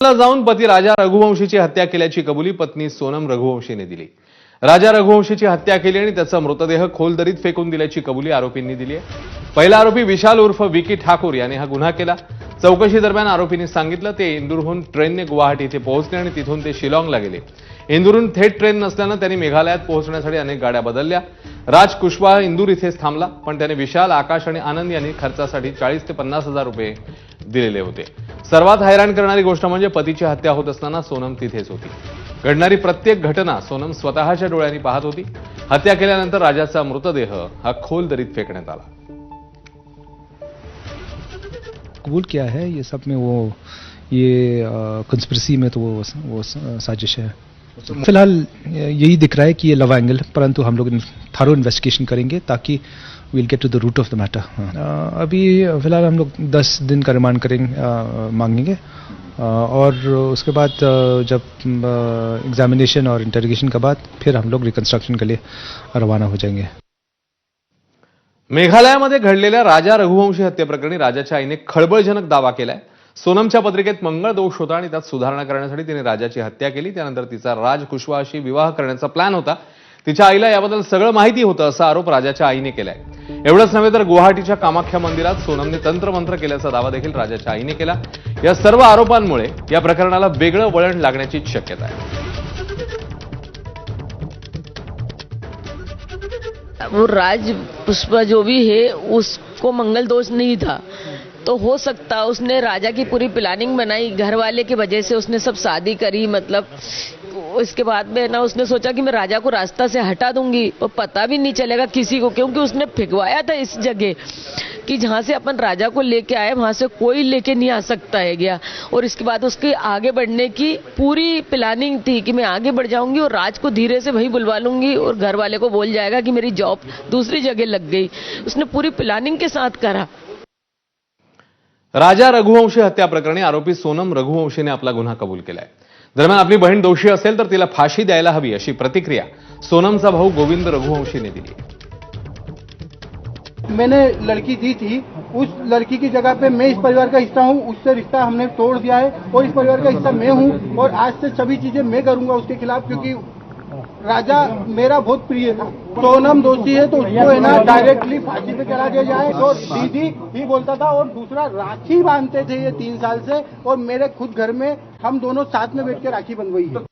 ला जाऊन पती राजा रघुवंशीची हत्या केल्याची कबुली पत्नी सोनम रघुवंशीने दिली। राजा रघुवंशीची हत्या केली आणि त्याचा मृतदेह खोल दरीत फेकून दिल्याची कबुली आरोपींनी दिली आहे। पहिला आरोपी विशाल उर्फ विकी ठाकूर याने हा गुन्हा केला। चौकशी दरम्यान आरोपींनी सांगितलं ते इंदूरहून ट्रेनने गुवाहाटी येथे पोहोचले आणि तिथून ते शिलाँगला गेले। इंदूरहून थेट ट्रेन नसल्यानं त्यांनी मेघालयात पोहोचण्यासाठी अनेक गाड्या बदलल्या। राज कुशवाहा इंदूर इथेच थांबला, पण त्याने विशाल, आकाश आणि आनंद यांनी खर्चासाठी 40 ते 50 हजार रुपये दिलेले होते। सर्वात हैराण करणारी गोष्ट म्हणजे पतीची हत्या होत असताना सोनम तिथेच होती। घडणारी प्रत्येक घटना सोनम स्वतःच्या डोळ्यांनी पाहत होती। हत्या केल्यानंतर राजाचा मृतदेह हा खोल दरीत फेकण्यात आला। कबूल किया है ये सब में, वो ये कंस्पिरेसी में तो वो साजिश है। फिलहाल यही दिख रहा है कि ये लव एंगल, परंतु हम लोग थारो इन्वेस्टिगेशन करेंगे ताकि we'll get to the root of the matter. अभी फिलहाल हम लोग 10 दिन का रिमांड मांगेंगे और उसके बाद जब एग्जामिनेशन और इंटरोगेशन के बाद फिर हम लोग रिकंस्ट्रक्शन के लिए रवाना हो जाएंगे। मेघालयामध्ये घडलेल्या राजा रघुवंशी हत्येप्रकरणी राजाच्या आईने खळबळजनक दावा केलाय। सोनमच्या पत्रिकेत मंगळ दोष होता आणि त्यात सुधारणा करण्यासाठी तिने राजाची हत्या केली। त्यानंतर तिचा राज कुशवाहाशी विवाह करण्याचा प्लॅन होता। तिच्या आईला याबद्दल सगळं माहिती होतं असा आरोप राजाच्या आईने केलाय। एवढंच नव्हे तर गुवाहाटीच्या कामाख्या मंदिरात सोनमने तंत्रमंत्र केल्याचा दावा देखील राजाच्या आईने केला। या सर्व आरोपांमुळे या प्रकरणाला वेगळं वळण लागण्याची शक्यता आहे। वो राज पुष्पा जो भी है उसको मंगल दोष नहीं था, तो हो सकता उसने राजा की पूरी प्लानिंग बनाई, घर वाले की वजह से उसने सब शादी करी। मतलब इसके बाद में ना उसने सोचा कि मैं राजा को रास्ता से हटा दूंगी और पता भी नहीं चलेगा किसी को, क्योंकि उसने फिकवाया था इस जगह कि जहां से अपन राजा को लेके आए वहां से कोई लेके नहीं आ सकता है गया। और इसके बाद उसके आगे बढ़ने की पूरी प्लानिंग थी कि मैं आगे बढ़ जाऊंगी और राज को धीरे से वही बुलवा लूंगी और घर वाले को बोल जाएगा कि मेरी जॉब दूसरी जगह लग गई। उसने पूरी प्लानिंग के साथ करा। राजा रघुवंशी हत्या प्रकरणी आरोपी सोनम रघुवंशीने आपला गुन्हा कबूल केलाय। दरम्यान आपली बहीण दोषी असेल तर तिला फाशी द्यायला हवी अशी प्रतिक्रिया सोनमचा भाऊ गोविंद रघुवंशीने दिली। मैंने लड़की दी थी, उस लड़की की जगह पे मैं इस परिवार का हिस्सा हूँ, उससे रिश्ता हमने तोड़ दिया है और इस परिवार का हिस्सा मैं हूँ और आज से सभी चीजें मैं करूंगा उसके खिलाफ, क्योंकि राजा मेरा बहुत प्रिय था। सोनम दोषी है तो उसको है ना डायरेक्टली फांसी पे चला दिया जाए। तो दीदी ही बोलता था और दूसरा राखी बांधते थे ये 3 साल से, और मेरे खुद घर में हम दोनों साथ में बैठ के राखी बंधवाई है।